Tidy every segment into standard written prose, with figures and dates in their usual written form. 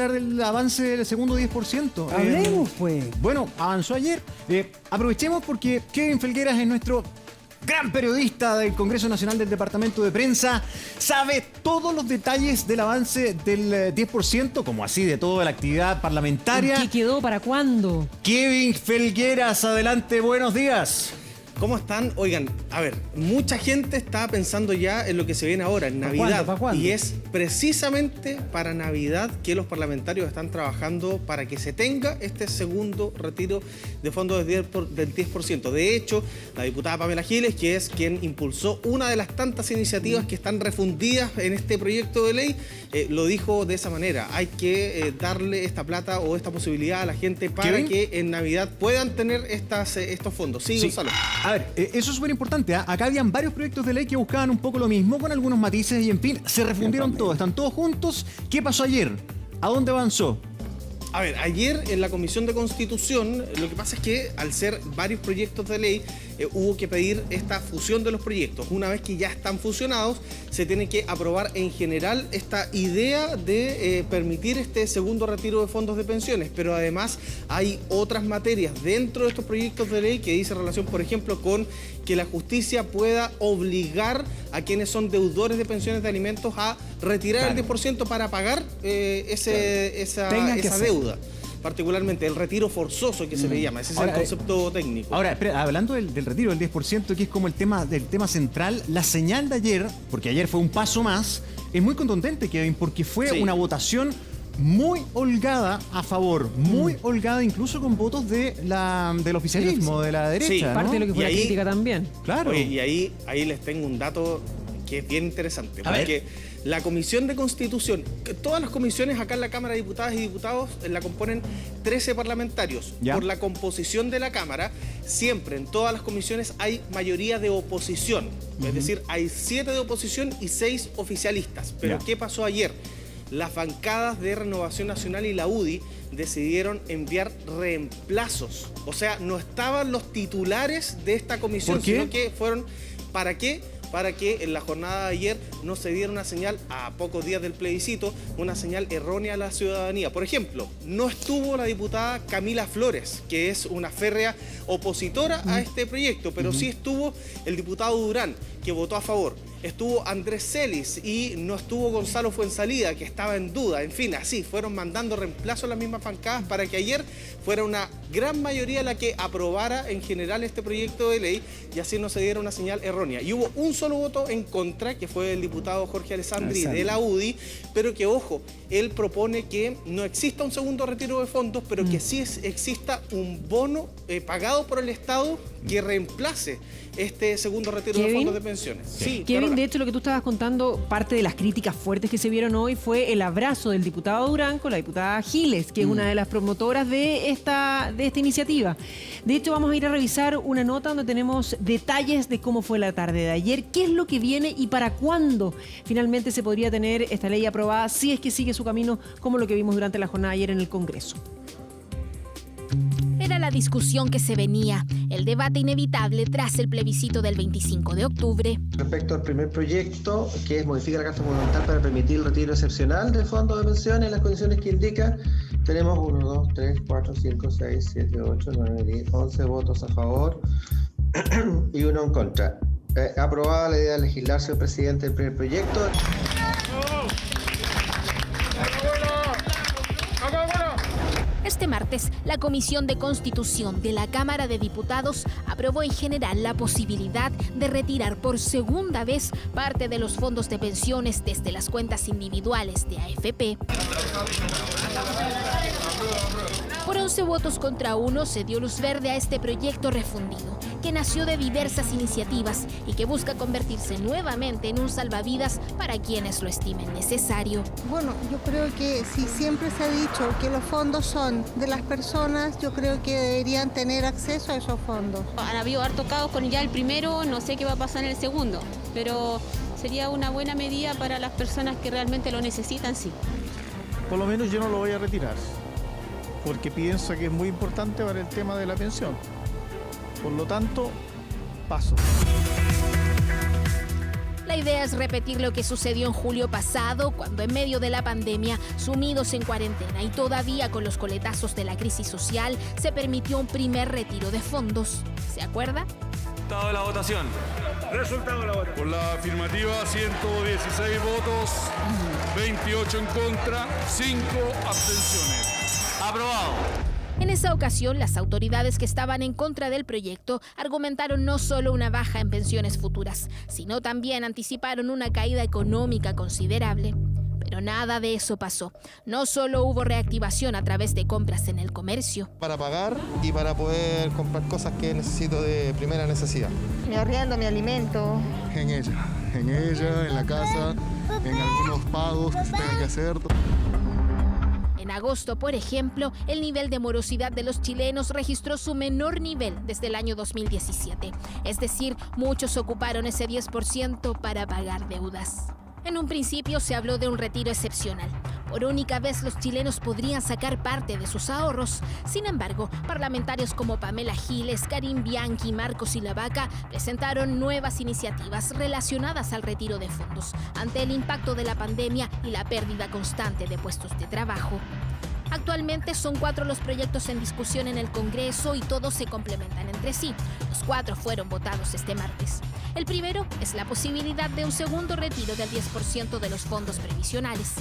hablar del avance del segundo 10%. Hablemos, pues. Bueno, avanzó ayer. Aprovechemos porque Kevin Felgueras es nuestro gran periodista del Congreso Nacional del Departamento de Prensa, sabe todos los detalles del avance del 10%, como así de toda la actividad parlamentaria. ¿Qué quedó? ¿Para cuándo? Kevin Felgueras, adelante, buenos días. ¿Cómo están? Oigan, a ver, mucha gente está pensando ya en lo que se viene ahora, en Navidad. ¿Para cuándo? Y es precisamente para Navidad que los parlamentarios están trabajando para que se tenga este segundo retiro de fondos del 10%. De hecho, la diputada Pamela Giles, que es quien impulsó una de las tantas iniciativas que están refundidas en este proyecto de ley, lo dijo de esa manera. Hay que darle esta plata o esta posibilidad a la gente para ¿Kevin? que en Navidad puedan tener estos fondos. Sí, Gonzalo. A ver, eso es súper importante. Acá habían varios proyectos de ley que buscaban un poco lo mismo, con algunos matices y en fin, se refundieron todos, están todos juntos. ¿Qué pasó ayer? ¿A dónde avanzó? A ver, ayer en la Comisión de Constitución, lo que pasa es que al ser varios proyectos de ley, hubo que pedir esta fusión de los proyectos. Una vez que ya están fusionados, se tiene que aprobar en general esta idea de permitir este segundo retiro de fondos de pensiones. Pero además hay otras materias dentro de estos proyectos de ley que dice relación, por ejemplo, con que la justicia pueda obligar a quienes son deudores de pensiones de alimentos a retirar el 10% para pagar esa deuda. Particularmente el retiro forzoso que se le llama, ese es el concepto técnico. Ahora, espera, hablando del retiro del 10%, que es como el tema central, la señal de ayer, porque ayer fue un paso más, es muy contundente, Kevin, porque fue una votación muy holgada a favor, muy holgada incluso con votos del oficialismo, de la derecha. Sí, parte de lo que fue la crítica también. Claro. Oye, y ahí les tengo un dato que es bien interesante, porque la Comisión de Constitución, todas las comisiones acá en la Cámara de Diputadas y Diputados la componen 13 parlamentarios. ¿Ya? Por la composición de la Cámara, siempre en todas las comisiones hay mayoría de oposición. Es decir, hay 7 de oposición y 6 oficialistas. Pero Ya. ¿qué pasó ayer? Las bancadas de Renovación Nacional y la UDI decidieron enviar reemplazos. O sea, no estaban los titulares de esta comisión, ¿Por qué? sino que fueron... ¿Para qué? Para que en la jornada de ayer no se diera una señal, a pocos días del plebiscito, una señal errónea a la ciudadanía. Por ejemplo, no estuvo la diputada Camila Flores, que es una férrea opositora a este proyecto, pero sí estuvo el diputado Durán, que votó a favor. Estuvo Andrés Celis y no estuvo Gonzalo Fuenzalida, que estaba en duda. En fin, así fueron mandando reemplazo a las mismas bancadas para que ayer fuera una gran mayoría la que aprobara en general este proyecto de ley y así no se diera una señal errónea. Y hubo un solo voto en contra, que fue el diputado Jorge Alessandri de la UDI, pero que, ojo, él propone que no exista un segundo retiro de fondos, pero que sí exista un bono pagado por el Estado que reemplace este segundo retiro de fondos de pensiones. Sí, Kevin, de hecho, lo que tú estabas contando, parte de las críticas fuertes que se vieron hoy fue el abrazo del diputado Durán con la diputada Giles, que es una de las promotoras de esta iniciativa. De hecho, vamos a ir a revisar una nota donde tenemos detalles de cómo fue la tarde de ayer, qué es lo que viene y para cuándo finalmente se podría tener esta ley aprobada, si es que sigue su camino como lo que vimos durante la jornada de ayer en el Congreso. Era la discusión que se venía, el debate inevitable tras el plebiscito del 25 de octubre. Respecto al primer proyecto, que es modificar la Carta Fundamental para permitir el retiro excepcional del fondo de pensiones en las condiciones que indica, tenemos 1, 2, 3, 4, 5, 6, 7, 8, 9, 10, 11 votos a favor y 1 en contra. Aprobada la idea de legislar, señor presidente, el primer proyecto. Este martes, la Comisión de Constitución de la Cámara de Diputados aprobó en general la posibilidad de retirar por segunda vez parte de los fondos de pensiones desde las cuentas individuales de AFP. Por 11 votos contra 1 se dio luz verde a este proyecto refundido, que nació de diversas iniciativas y que busca convertirse nuevamente en un salvavidas para quienes lo estimen necesario. Bueno, yo creo que si siempre se ha dicho que los fondos son de las personas, yo creo que deberían tener acceso a esos fondos. Han habido harto caos con ya el primero, no sé qué va a pasar en el segundo, pero sería una buena medida para las personas que realmente lo necesitan, sí. Por lo menos yo no lo voy a retirar, porque pienso que es muy importante para el tema de la pensión. Por lo tanto, paso. La idea es repetir lo que sucedió en julio pasado, cuando en medio de la pandemia, sumidos en cuarentena y todavía con los coletazos de la crisis social, se permitió un primer retiro de fondos. ¿Se acuerda? Resultado de la votación. Resultado de la votación. Por la afirmativa, 116 votos, 28 en contra, 5 abstenciones. Aprobado. En esa ocasión, las autoridades que estaban en contra del proyecto argumentaron no solo una baja en pensiones futuras, sino también anticiparon una caída económica considerable. Pero nada de eso pasó. No solo hubo reactivación a través de compras en el comercio. Para pagar y para poder comprar cosas que necesito de primera necesidad. Mi arriendo, mi alimento. En ella, en la casa, en algunos pagos que se tengan que hacer. En agosto, por ejemplo, el nivel de morosidad de los chilenos registró su menor nivel desde el año 2017. Es decir, muchos ocuparon ese 10% para pagar deudas. En un principio se habló de un retiro excepcional. Por única vez los chilenos podrían sacar parte de sus ahorros. Sin embargo, parlamentarios como Pamela Giles, Karim Bianchi y Marco Silavaca presentaron nuevas iniciativas relacionadas al retiro de fondos ante el impacto de la pandemia y la pérdida constante de puestos de trabajo. Actualmente son 4 los proyectos en discusión en el Congreso y todos se complementan entre sí. Los 4 fueron votados este martes. El primero es la posibilidad de un segundo retiro del 10% de los fondos previsionales.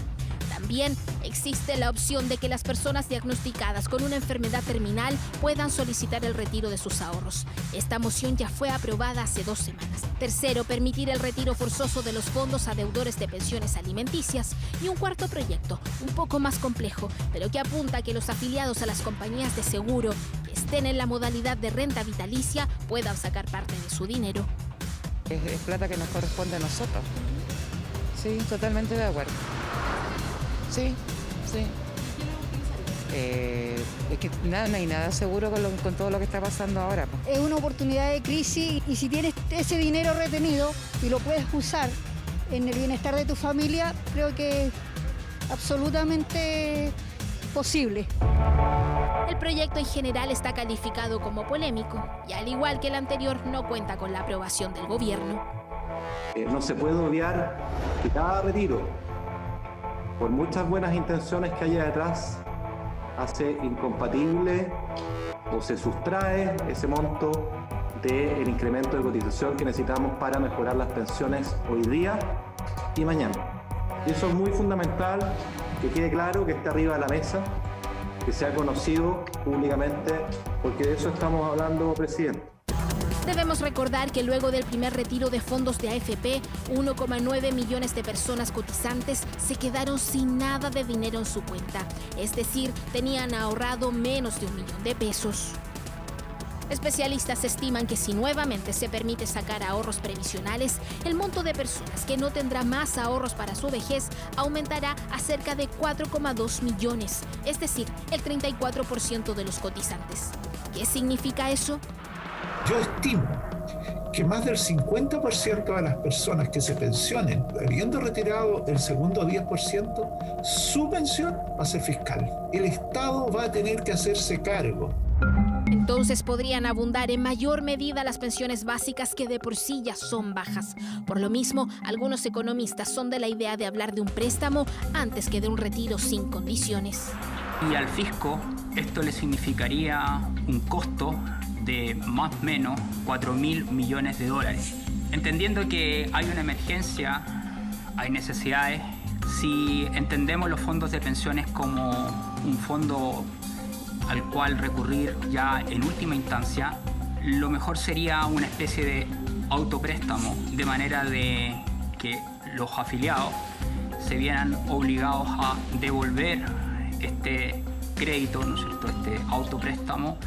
También existe la opción de que las personas diagnosticadas con una enfermedad terminal puedan solicitar el retiro de sus ahorros. Esta moción ya fue aprobada hace 2 semanas. Tercero, permitir el retiro forzoso de los fondos a deudores de pensiones alimenticias. Y un cuarto proyecto, un poco más complejo, pero que apunta a que los afiliados a las compañías de seguro que estén en la modalidad de renta vitalicia puedan sacar parte de su dinero. Es plata que nos corresponde a nosotros. Sí, totalmente de acuerdo. Sí. Es que no hay nada seguro con todo lo que está pasando ahora. Es una oportunidad de crisis y si tienes ese dinero retenido y lo puedes usar en el bienestar de tu familia, creo que es absolutamente posible. El proyecto en general está calificado como polémico y al igual que el anterior no cuenta con la aprobación del gobierno. No se puede obviar que cada retiro, por muchas buenas intenciones que haya detrás, hace incompatible o se sustrae ese monto del incremento de cotización que necesitamos para mejorar las pensiones hoy día y mañana. Y eso es muy fundamental, que quede claro, que esté arriba de la mesa, que sea conocido públicamente, porque de eso estamos hablando, presidente. Debemos recordar que luego del primer retiro de fondos de AFP, 1,9 millones de personas cotizantes se quedaron sin nada de dinero en su cuenta. Es decir, tenían ahorrado menos de $1 millón. Especialistas estiman que si nuevamente se permite sacar ahorros previsionales, el monto de personas que no tendrá más ahorros para su vejez aumentará a cerca de 4,2 millones, es decir, el 34% de los cotizantes. ¿Qué significa eso? Yo estimo que más del 50% de las personas que se pensionen, habiendo retirado el segundo 10%, su pensión va a ser fiscal. El Estado va a tener que hacerse cargo. Entonces podrían abundar en mayor medida las pensiones básicas que de por sí ya son bajas. Por lo mismo, algunos economistas son de la idea de hablar de un préstamo antes que de un retiro sin condiciones. Y al fisco esto le significaría un costo de más o menos $4.000 millones. Entendiendo que hay una emergencia, hay necesidades, si entendemos los fondos de pensiones como un fondo al cual recurrir ya en última instancia, lo mejor sería una especie de autopréstamo, de manera de que los afiliados se vieran obligados a devolver este crédito, ¿no es cierto?, este autopréstamo.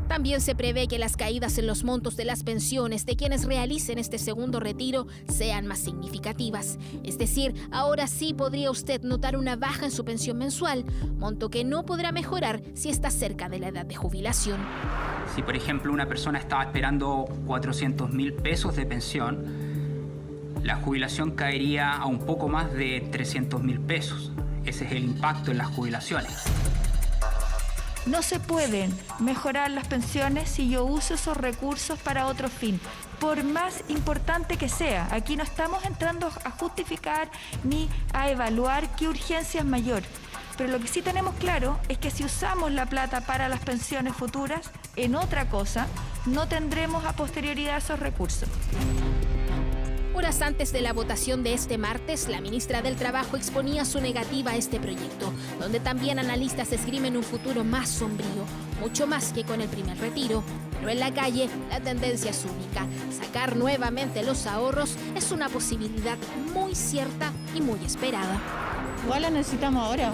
También se prevé que las caídas en los montos de las pensiones de quienes realicen este segundo retiro sean más significativas. Es decir, ahora sí podría usted notar una baja en su pensión mensual, monto que no podrá mejorar si está cerca de la edad de jubilación. Si, por ejemplo, una persona estaba esperando $400.000 de pensión, la jubilación caería a un poco más de $300.000. Ese es el impacto en las jubilaciones. No se pueden mejorar las pensiones si yo uso esos recursos para otro fin. por más importante que sea. Aquí no estamos entrando a justificar ni a evaluar qué urgencia es mayor. Pero lo que sí tenemos claro es que si usamos la plata para las pensiones futuras en otra cosa, no tendremos a posterioridad esos recursos. Horas antes de la votación de este martes, la ministra del Trabajo exponía su negativa a este proyecto, donde también analistas esgrimen un futuro más sombrío, mucho más que con el primer retiro. Pero en la calle, la tendencia es única. Sacar nuevamente los ahorros es una posibilidad muy cierta y muy esperada. Igual la necesitamos ahora.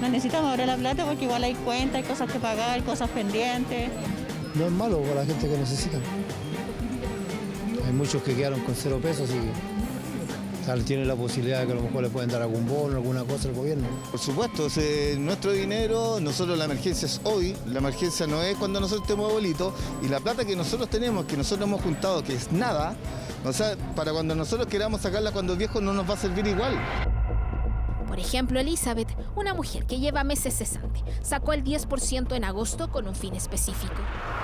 Necesitamos ahora la plata porque igual hay cuentas, hay cosas que pagar, cosas pendientes. No es malo para la gente que necesita. Hay muchos que quedaron con 0 pesos y tienen la posibilidad de que a lo mejor le pueden dar algún bono, alguna cosa al gobierno. Por supuesto, nuestro dinero, nosotros la emergencia es hoy, la emergencia no es cuando nosotros estemos abuelitos, y la plata que nosotros tenemos, que nosotros hemos juntado, que es nada, o sea, para cuando nosotros queramos sacarla cuando viejos no nos va a servir igual. Por ejemplo, Elizabeth, una mujer que lleva meses cesante, sacó el 10% en agosto con un fin específico.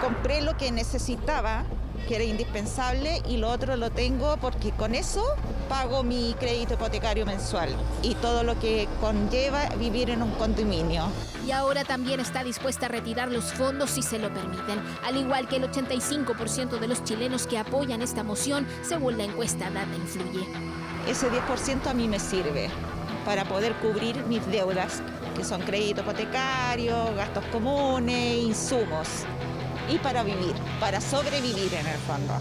Compré lo que necesitaba, que era indispensable, y lo otro lo tengo porque con eso pago mi crédito hipotecario mensual y todo lo que conlleva vivir en un condominio. Y ahora también está dispuesta a retirar los fondos si se lo permiten, al igual que el 85% de los chilenos que apoyan esta moción, según la encuesta Data Influye. Ese 10% a mí me sirve para poder cubrir mis deudas, que son crédito hipotecario, gastos comunes, insumos, y para vivir, para sobrevivir en el fondo.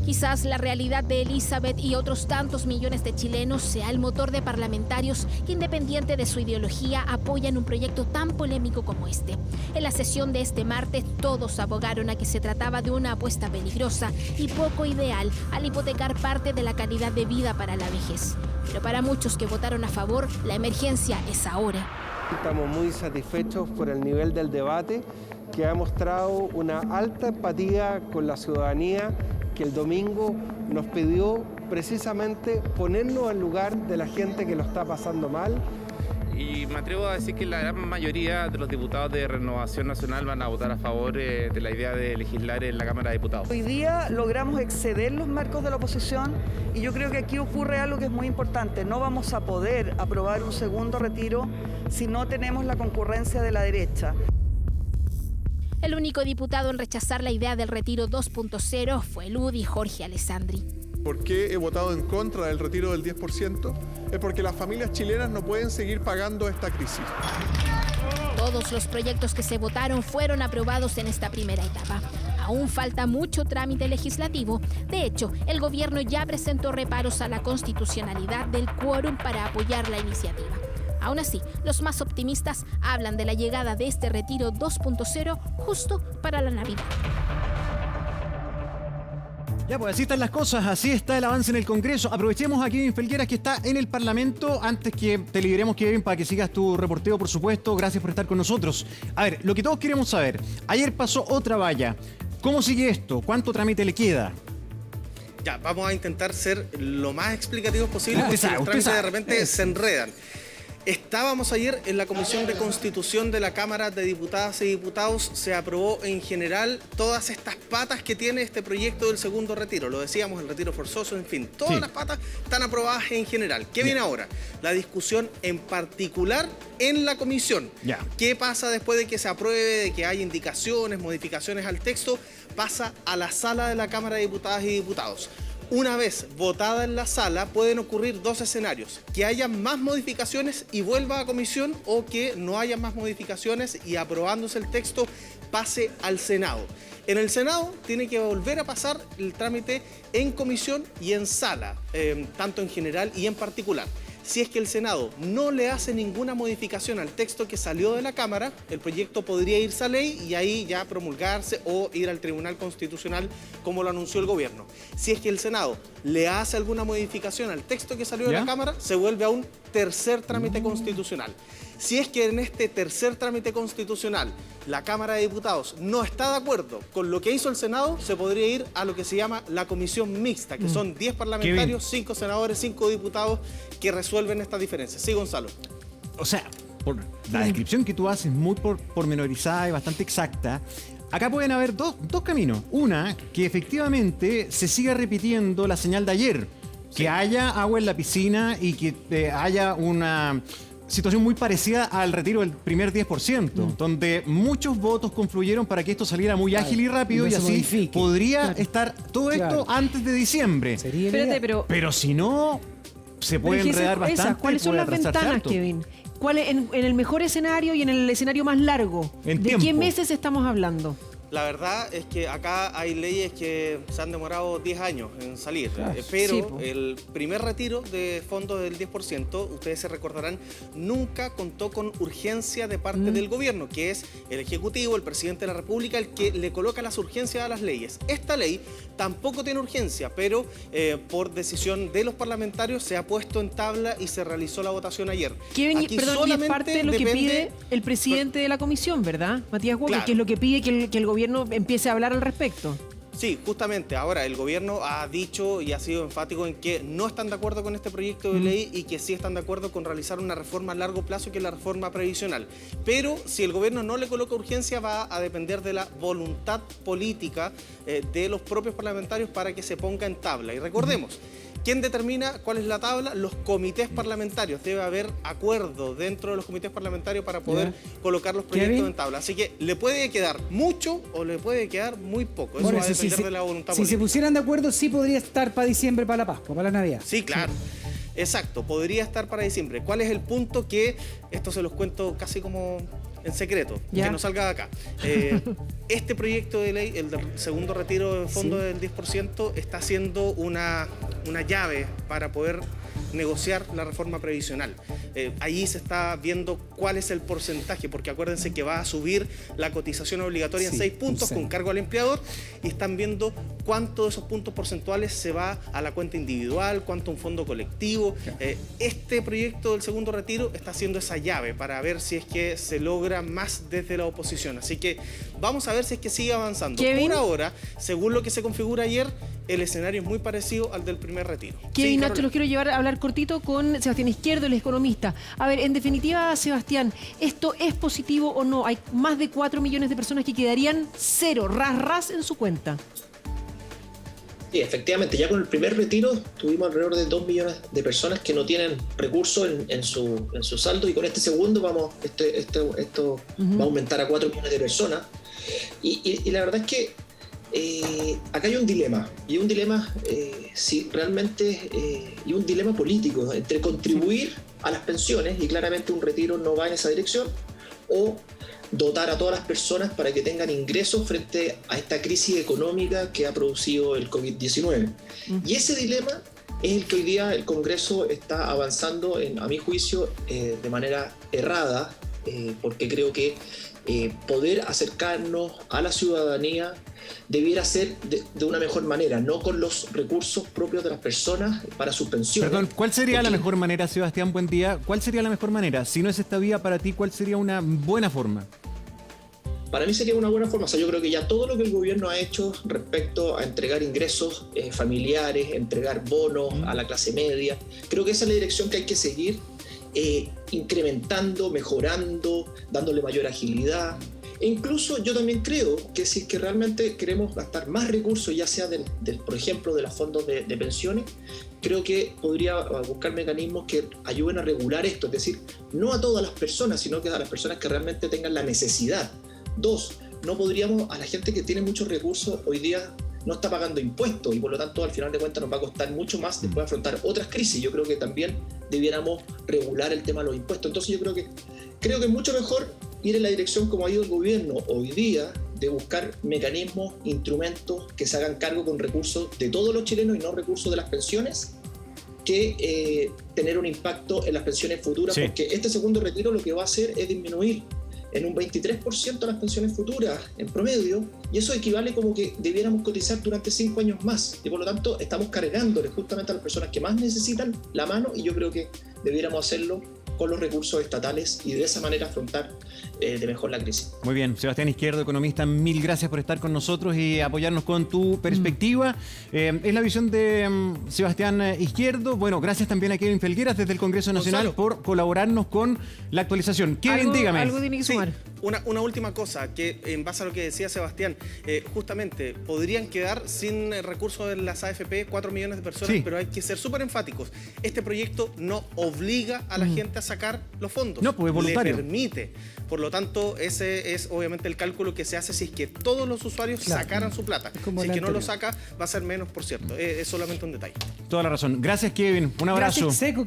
Quizás la realidad de Elizabeth y otros tantos millones de chilenos sea el motor de parlamentarios que, independiente de su ideología, apoyan un proyecto tan polémico como este. En la sesión de este martes, todos abogaron a que se trataba de una apuesta peligrosa y poco ideal al hipotecar parte de la calidad de vida para la vejez. Pero para muchos que votaron a favor, la emergencia es ahora. Estamos muy satisfechos por el nivel del debate, que ha mostrado una alta empatía con la ciudadanía, que el domingo nos pidió precisamente ponernos en lugar de la gente que lo está pasando mal. Y me atrevo a decir que la gran mayoría de los diputados de Renovación Nacional van a votar a favor de la idea de legislar en la Cámara de Diputados. Hoy día logramos exceder los marcos de la oposición y yo creo que aquí ocurre algo que es muy importante. No vamos a poder aprobar un segundo retiro si no tenemos la concurrencia de la derecha. El único diputado en rechazar la idea del retiro 2.0 fue el UDI Jorge Alessandri. ¿Por qué he votado en contra del retiro del 10%? Es porque las familias chilenas no pueden seguir pagando esta crisis. Todos los proyectos que se votaron fueron aprobados en esta primera etapa. Aún falta mucho trámite legislativo. De hecho, el gobierno ya presentó reparos a la constitucionalidad del quórum para apoyar la iniciativa. Aún así, los más optimistas hablan de la llegada de este retiro 2.0 justo para la Navidad. Ya, pues así están las cosas, así está el avance en el Congreso. Aprovechemos a Kevin Felgueras, que está en el Parlamento, antes que te liberemos, Kevin, para que sigas tu reporteo, por supuesto. Gracias por estar con nosotros. A ver, lo que todos queremos saber, ayer pasó otra valla. ¿Cómo sigue esto? ¿Cuánto trámite le queda? Ya, vamos a intentar ser lo más explicativos posible, porque los trámites de repente se enredan. Estábamos ayer en la Comisión de Constitución de la Cámara de Diputadas y Diputados. Se aprobó en general todas estas patas que tiene este proyecto del segundo retiro. Lo decíamos, el retiro forzoso, en fin. Todas las patas están aprobadas en general. ¿Qué viene ahora? La discusión en particular en la comisión. ¿Qué pasa después de que se apruebe, de que haya indicaciones, modificaciones al texto? Pasa a la sala de la Cámara de Diputadas y Diputados. Una vez votada en la sala, pueden ocurrir dos escenarios: que haya más modificaciones y vuelva a comisión, o que no haya más modificaciones y, aprobándose el texto, pase al Senado. En el Senado tiene que volver a pasar el trámite en comisión y en sala, tanto en general y en particular. Si es que el Senado no le hace ninguna modificación al texto que salió de la Cámara, el proyecto podría irse a ley y ahí ya promulgarse o ir al Tribunal Constitucional, como lo anunció el gobierno. Si es que el Senado le hace alguna modificación al texto que salió de la Cámara, se vuelve a un tercer trámite constitucional. Si es que en este tercer trámite constitucional la Cámara de Diputados no está de acuerdo con lo que hizo el Senado, se podría ir a lo que se llama la comisión mixta, que son 10 parlamentarios, 5 senadores, 5 diputados que resuelven estas diferencias. Sí, Gonzalo. O sea, por la descripción que tú haces, muy pormenorizada y bastante exacta, acá pueden haber dos caminos. Una, que efectivamente se siga repitiendo la señal de ayer. Que haya agua en la piscina y que haya una situación muy parecida al retiro del primer 10%, donde muchos votos confluyeron para que esto saliera muy ágil y rápido y así podría estar todo esto antes de diciembre. Espérate, pero si no, se puede enredar bastante. ¿Cuáles son las ventanas, Kevin? ¿Cuál en el mejor escenario y en el escenario más largo? ¿De qué meses estamos hablando? La verdad es que acá hay leyes que se han demorado 10 años en salir, pero el primer retiro de fondos del 10%, ustedes se recordarán, nunca contó con urgencia de parte del gobierno, que es el Ejecutivo, el Presidente de la República, el que le coloca las urgencias a las leyes. Esta ley tampoco tiene urgencia, pero por decisión de los parlamentarios se ha puesto en tabla y se realizó la votación ayer. Kevin, perdón, y es parte de lo que pide el presidente de la comisión, ¿verdad? Matías Walker, que es lo que pide que el gobierno empiece a hablar al respecto. Sí, justamente. Ahora, el gobierno ha dicho y ha sido enfático en que no están de acuerdo con este proyecto de ley y que sí están de acuerdo con realizar una reforma a largo plazo, que es la reforma previsional. Pero si el gobierno no le coloca urgencia, va a depender de la voluntad política de los propios parlamentarios para que se ponga en tabla. Y recordemos, ¿quién determina cuál es la tabla? Los comités parlamentarios. Debe haber acuerdo dentro de los comités parlamentarios para poder colocar los proyectos en tabla. Así que le puede quedar mucho o le puede quedar muy poco. Eso va a depender de la voluntad política. Si se pusieran de acuerdo, sí podría estar para diciembre, para la Pascua, para la Navidad. Sí, claro. Exacto, podría estar para diciembre. ¿Cuál es el punto? Que esto se los cuento casi como en secreto, que no salga de acá. Este proyecto de ley, el del segundo retiro de fondo del 10%, está siendo una llave para poder negociar la reforma previsional. Allí se está viendo cuál es el porcentaje, porque acuérdense que va a subir la cotización obligatoria en 6 puntos con cargo al empleador, y están viendo cuánto de esos puntos porcentuales se va a la cuenta individual, cuánto a un fondo colectivo. Este proyecto del segundo retiro está haciendo esa llave para ver si es que se logra más desde la oposición. Así que vamos a ver si es que sigue avanzando. Kevin, por ahora, según lo que se configura ayer, el escenario es muy parecido al del primer retiro. Kevin, Nacho, los quiero llevar a hablar cortito con Sebastián Izquierdo, el economista. A ver, en definitiva, Sebastián, ¿esto es positivo o no? Hay más de 4 millones de personas que quedarían cero, ras en su cuenta. Sí, efectivamente, ya con el primer retiro tuvimos alrededor de 2 millones de personas que no tienen recursos en su saldo, y con este segundo esto va a aumentar a 4 millones de personas. Y la verdad es que acá hay un dilema, y un dilema si realmente y un dilema político entre contribuir a las pensiones, y claramente un retiro no va en esa dirección, o dotar a todas las personas para que tengan ingresos frente a esta crisis económica que ha producido el COVID-19. Y ese dilema es el que hoy día el Congreso está avanzando, a mi juicio, de manera errada, porque creo que poder acercarnos a la ciudadanía debiera ser de una mejor manera, no con los recursos propios de las personas para sus pensiones. Perdón, ¿cuál sería la mejor manera, Sebastián? Buen día. ¿Cuál sería la mejor manera? Si no es esta vía para ti, ¿cuál sería una buena forma? Para mí sería una buena forma. O sea, yo creo que ya todo lo que el gobierno ha hecho respecto a entregar ingresos familiares, entregar bonos a la clase media, creo que esa es la dirección que hay que seguir, incrementando, mejorando, dándole mayor agilidad. E incluso yo también creo que si es que realmente queremos gastar más recursos, ya sea por ejemplo de los fondos de pensiones, creo que podría buscar mecanismos que ayuden a regular esto, es decir, no a todas las personas, sino que a las personas que realmente tengan la necesidad. 2, no podríamos, a la gente que tiene muchos recursos hoy día no está pagando impuestos, y por lo tanto al final de cuentas nos va a costar mucho más después de afrontar otras crisis. Yo creo que también debiéramos regular el tema de los impuestos. Entonces yo creo que es mucho mejor ir en la dirección como ha ido el gobierno hoy día, de buscar mecanismos, instrumentos que se hagan cargo con recursos de todos los chilenos y no recursos de las pensiones, que tener un impacto en las pensiones futuras, porque este segundo retiro lo que va a hacer es disminuir en un 23% las pensiones futuras en promedio, y eso equivale como que debiéramos cotizar durante 5 años más, y por lo tanto estamos cargándole justamente a las personas que más necesitan la mano, y yo creo que debiéramos hacerlo con los recursos estatales y de esa manera afrontar de mejor la crisis. Muy bien, Sebastián Izquierdo, economista, mil gracias por estar con nosotros y apoyarnos con tu perspectiva. Es la visión de Sebastián Izquierdo. Bueno, gracias también a Kevin Felgueras desde el Congreso Nacional por colaborarnos con la actualización. Kevin, dígame. Algo tiene que sumar. Sí. Una última cosa, que en base a lo que decía Sebastián, justamente podrían quedar sin recursos en las AFP 4 millones de personas, Sí. pero hay que ser súper enfáticos. Este proyecto no obliga a la gente a sacar los fondos. No, pues es voluntario. Le permite. Por lo tanto, ese es obviamente el cálculo que se hace si es que todos los usuarios Claro. sacaran su plata. como Si es la que no lo anterior. saca, va a ser menos, por cierto. Es solamente un detalle. Toda la razón. Gracias, Kevin. Un abrazo. Gracias, Seco.